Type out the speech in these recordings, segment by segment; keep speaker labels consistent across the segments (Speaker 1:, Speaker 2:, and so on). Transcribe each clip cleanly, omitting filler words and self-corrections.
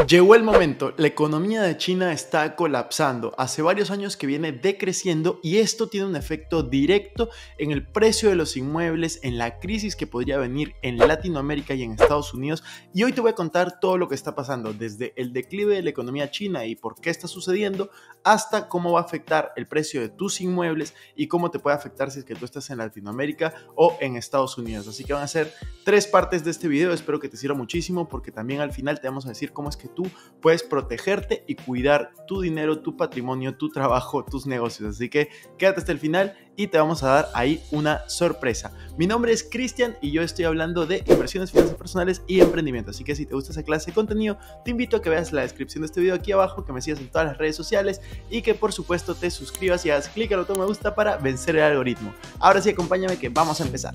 Speaker 1: Llegó el momento, la economía de China está colapsando, hace varios años que viene decreciendo y esto tiene un efecto directo en el precio de los inmuebles, en la crisis que podría venir en Latinoamérica y en Estados Unidos, y hoy te voy a contar todo lo que está pasando, desde el declive de la economía china y por qué está sucediendo, hasta cómo va a afectar el precio de tus inmuebles y cómo te puede afectar si es que tú estás en Latinoamérica o en Estados Unidos. Así que van a ser 3 partes de este video, espero que te sirva muchísimo porque también al final te vamos a decir cómo es que tú puedes protegerte y cuidar tu dinero, tu patrimonio, tu trabajo, tus negocios. Así que quédate hasta el final y te vamos a dar ahí una sorpresa. Mi nombre es Cristian y yo estoy hablando de inversiones, finanzas personales y emprendimiento. Así que si te gusta esa clase de contenido, te invito a que veas la descripción de este video aquí abajo, que me sigas en todas las redes sociales y que por supuesto te suscribas y hagas clic al botón me gusta para vencer el algoritmo. Ahora sí, acompáñame que vamos a empezar.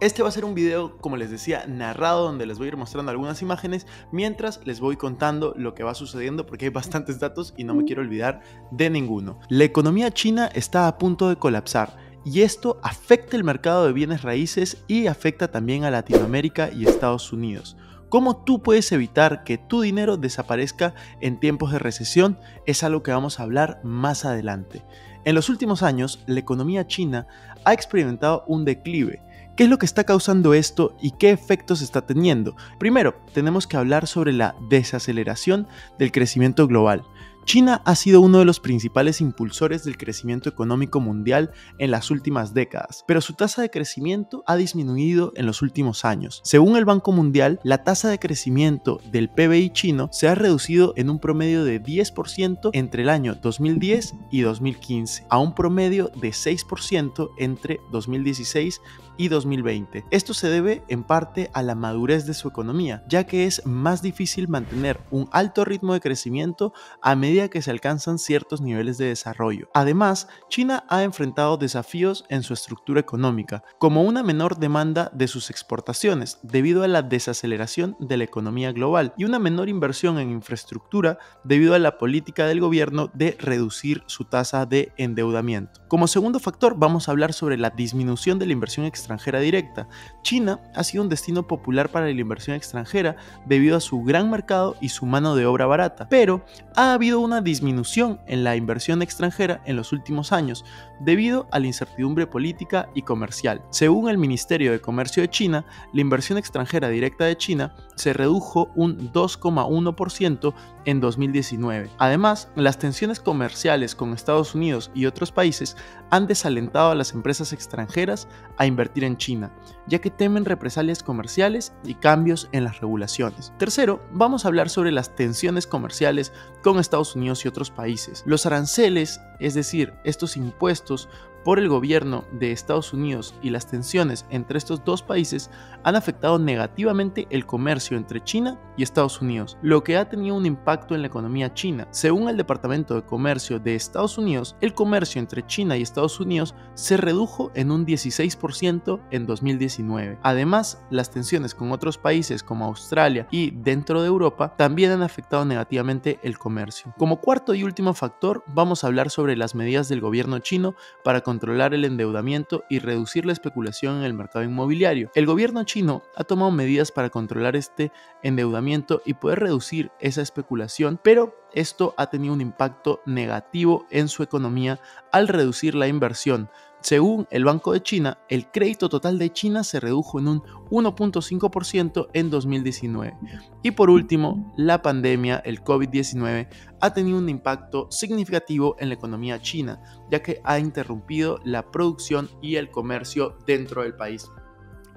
Speaker 1: Este va a ser un video, como les decía, narrado, donde les voy a ir mostrando algunas imágenes mientras les voy contando lo que va sucediendo porque hay bastantes datos y no me quiero olvidar de ninguno. La economía china está a punto de colapsar y esto afecta el mercado de bienes raíces y afecta también a Latinoamérica y Estados Unidos. ¿Cómo tú puedes evitar que tu dinero desaparezca en tiempos de recesión? Es algo que vamos a hablar más adelante. En los últimos años, la economía china ha experimentado un declive. ¿Qué es lo que está causando esto y qué efectos está teniendo? Primero, tenemos que hablar sobre la desaceleración del crecimiento global. China ha sido uno de los principales impulsores del crecimiento económico mundial en las últimas décadas, pero su tasa de crecimiento ha disminuido en los últimos años. Según el Banco Mundial, la tasa de crecimiento del PBI chino se ha reducido en un promedio de 10% entre el año 2010 y 2015, a un promedio de 6% entre 2016 y 2020. Esto se debe en parte a la madurez de su economía, ya que es más difícil mantener un alto ritmo de crecimiento a medida que se alcanzan ciertos niveles de desarrollo. Además, China ha enfrentado desafíos en su estructura económica, como una menor demanda de sus exportaciones debido a la desaceleración de la economía global y una menor inversión en infraestructura debido a la política del gobierno de reducir su tasa de endeudamiento. Como segundo factor, vamos a hablar sobre la disminución de la inversión extranjera directa. China ha sido un destino popular para la inversión extranjera debido a su gran mercado y su mano de obra barata, pero ha habido una disminución en la inversión extranjera en los últimos años debido a la incertidumbre política y comercial. Según el Ministerio de Comercio de China, la inversión extranjera directa de China se redujo un 2,1% en 2019. Además, las tensiones comerciales con Estados Unidos y otros países han desalentado a las empresas extranjeras a invertir en China, ya que temen represalias comerciales y cambios en las regulaciones. Tercero, vamos a hablar sobre las tensiones comerciales con Estados Unidos y otros países. Los aranceles, es decir, estos impuestos por el gobierno de Estados Unidos y las tensiones entre estos dos países han afectado negativamente el comercio entre China y Estados Unidos, lo que ha tenido un impacto en la economía china. Según el Departamento de Comercio de Estados Unidos, el comercio entre China y Estados Unidos se redujo en un 16% en 2019. Además, las tensiones con otros países como Australia y dentro de Europa también han afectado negativamente el comercio. Como cuarto y último factor, vamos a hablar sobre las medidas del gobierno chino para controlar el endeudamiento y reducir la especulación en el mercado inmobiliario. El gobierno chino ha tomado medidas para controlar este endeudamiento y poder reducir esa especulación, pero esto ha tenido un impacto negativo en su economía al reducir la inversión. Según el Banco de China, el crédito total de China se redujo en un 1,5% en 2019. Y por último, la pandemia, el COVID-19, ha tenido un impacto significativo en la economía china, ya que ha interrumpido la producción y el comercio dentro del país.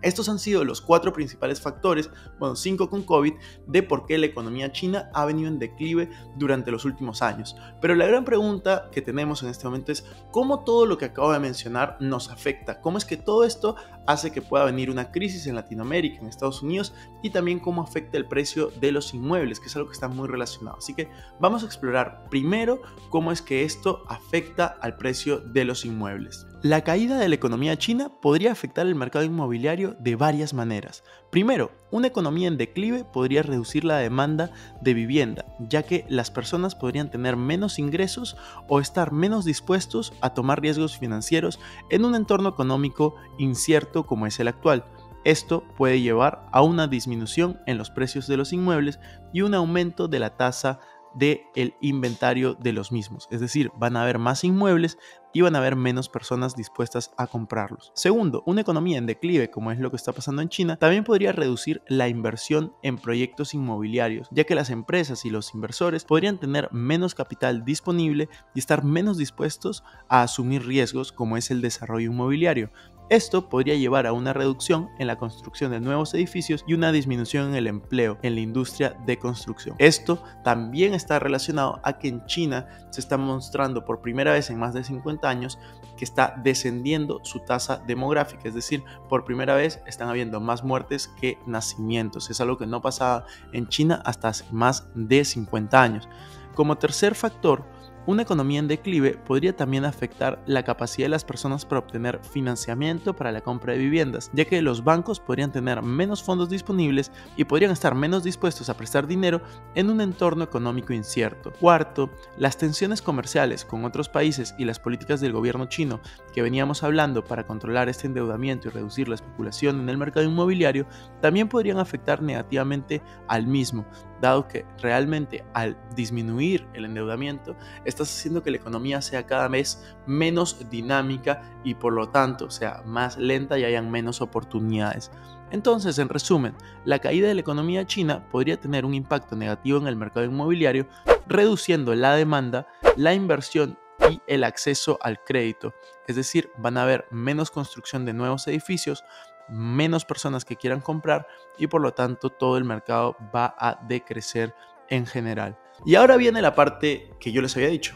Speaker 1: Estos han sido los 4 principales factores, 5 con COVID, de por qué la economía china ha venido en declive durante los últimos años. Pero la gran pregunta que tenemos en este momento es cómo todo lo que acabo de mencionar nos afecta, cómo es que todo esto hace que pueda venir una crisis en Latinoamérica, en Estados Unidos, y también cómo afecta el precio de los inmuebles, que es algo que está muy relacionado. Así que vamos a explorar primero cómo es que esto afecta al precio de los inmuebles. La caída de la economía china podría afectar el mercado inmobiliario de varias maneras. Primero, una economía en declive podría reducir la demanda de vivienda, ya que las personas podrían tener menos ingresos o estar menos dispuestos a tomar riesgos financieros en un entorno económico incierto como es el actual. Esto puede llevar a una disminución en los precios de los inmuebles y un aumento de la tasa del inventario de los mismos, es decir, van a haber más inmuebles y van a haber menos personas dispuestas a comprarlos. Segundo, una economía en declive, como es lo que está pasando en China, también podría reducir la inversión en proyectos inmobiliarios, ya que las empresas y los inversores podrían tener menos capital disponible y estar menos dispuestos a asumir riesgos como es el desarrollo inmobiliario. Esto podría llevar a una reducción en la construcción de nuevos edificios y una disminución en el empleo en la industria de construcción. Esto también está relacionado a que en China se está mostrando por primera vez en más de 50 años que está descendiendo su tasa demográfica, es decir, por primera vez están habiendo más muertes que nacimientos. Es algo que no pasaba en China hasta hace más de 50 años. Como tercer factor, una economía en declive podría también afectar la capacidad de las personas para obtener financiamiento para la compra de viviendas, ya que los bancos podrían tener menos fondos disponibles y podrían estar menos dispuestos a prestar dinero en un entorno económico incierto. Cuarto, las tensiones comerciales con otros países y las políticas del gobierno chino que veníamos hablando para controlar este endeudamiento y reducir la especulación en el mercado inmobiliario también podrían afectar negativamente al mismo, dado que realmente al disminuir el endeudamiento estás haciendo que la economía sea cada vez menos dinámica y por lo tanto sea más lenta y hayan menos oportunidades. Entonces, en resumen, la caída de la economía china podría tener un impacto negativo en el mercado inmobiliario, reduciendo la demanda, la inversión y el acceso al crédito. Es decir, van a haber menos construcción de nuevos edificios, menos personas que quieran comprar y por lo tanto todo el mercado va a decrecer en general. Y ahora viene la parte que yo les había dicho.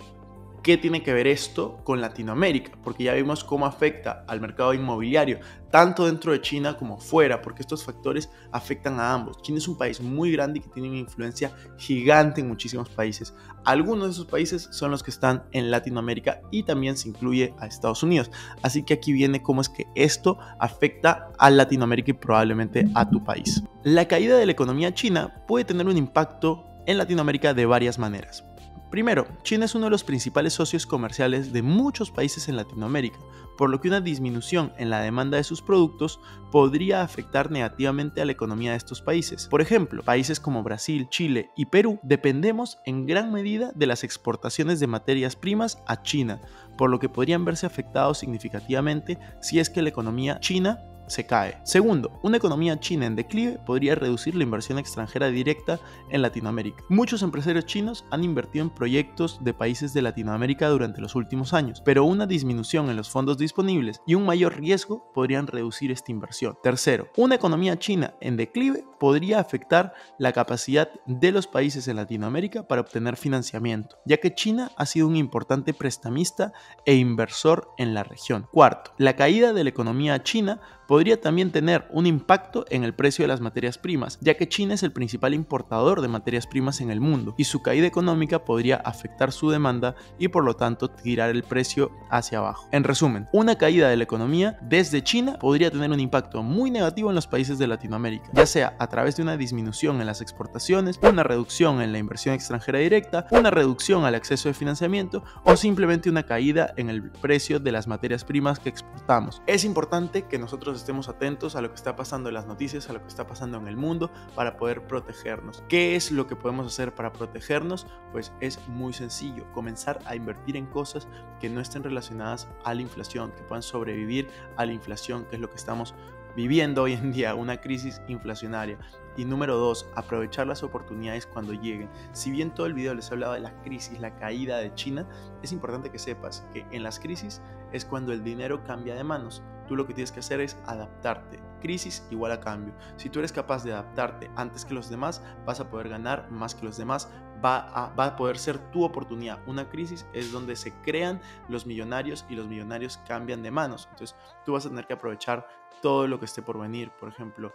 Speaker 1: ¿Qué tiene que ver esto con Latinoamérica? Porque ya vimos cómo afecta al mercado inmobiliario, tanto dentro de China como fuera, porque estos factores afectan a ambos. China es un país muy grande y que tiene una influencia gigante en muchísimos países. Algunos de esos países son los que están en Latinoamérica y también se incluye a Estados Unidos. Así que aquí viene cómo es que esto afecta a Latinoamérica y probablemente a tu país. La caída de la economía china puede tener un impacto en Latinoamérica de varias maneras. Primero, China es uno de los principales socios comerciales de muchos países en Latinoamérica, por lo que una disminución en la demanda de sus productos podría afectar negativamente a la economía de estos países. Por ejemplo, países como Brasil, Chile y Perú dependemos en gran medida de las exportaciones de materias primas a China, por lo que podrían verse afectados significativamente si es que la economía china se cae. Segundo, una economía china en declive podría reducir la inversión extranjera directa en Latinoamérica. Muchos empresarios chinos han invertido en proyectos de países de Latinoamérica durante los últimos años, pero una disminución en los fondos disponibles y un mayor riesgo podrían reducir esta inversión. Tercero, una economía china en declive podría afectar la capacidad de los países en Latinoamérica para obtener financiamiento, ya que China ha sido un importante prestamista e inversor en la región. Cuarto, la caída de la economía china podría también tener un impacto en el precio de las materias primas, ya que China es el principal importador de materias primas en el mundo y su caída económica podría afectar su demanda y por lo tanto tirar el precio hacia abajo. En resumen, una caída de la economía desde China podría tener un impacto muy negativo en los países de Latinoamérica, ya sea a través de una disminución en las exportaciones, una reducción en la inversión extranjera directa, una reducción al acceso de financiamiento o simplemente una caída en el precio de las materias primas que exportamos. Es importante que nosotros estemos atentos a lo que está pasando en las noticias, a lo que está pasando en el mundo para poder protegernos. ¿Qué es lo que podemos hacer para protegernos? Pues es muy sencillo, comenzar a invertir en cosas que no estén relacionadas a la inflación, que puedan sobrevivir a la inflación, que es lo que estamos viviendo hoy en día, una crisis inflacionaria. Y número 2, aprovechar las oportunidades cuando lleguen. Si bien todo el video les he hablado de la crisis, la caída de China, es importante que sepas que en las crisis es cuando el dinero cambia de manos. Tú lo que tienes que hacer es adaptarte. Crisis igual a cambio. Si tú eres capaz de adaptarte antes que los demás, vas a poder ganar más que los demás. Va a poder ser tu oportunidad. Una crisis es donde se crean los millonarios y los millonarios cambian de manos. Entonces tú vas a tener que aprovechar todo lo que esté por venir. Por ejemplo,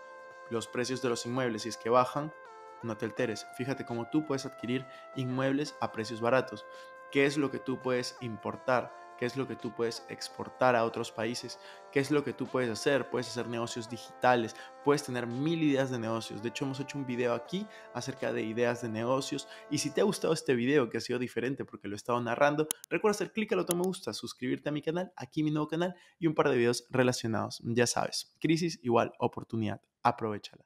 Speaker 1: los precios de los inmuebles, si es que bajan, no te alteres. Fíjate cómo tú puedes adquirir inmuebles a precios baratos. ¿Qué es lo que tú puedes importar? qué es lo que tú puedes exportar a otros países, qué es lo que tú puedes hacer negocios digitales, puedes tener mil ideas de negocios. De hecho, hemos hecho un video aquí acerca de ideas de negocios y si te ha gustado este video que ha sido diferente porque lo he estado narrando, recuerda hacer clic al botón me gusta, suscribirte a mi canal, aquí mi nuevo canal y un par de videos relacionados. Ya sabes, crisis igual oportunidad, aprovéchala.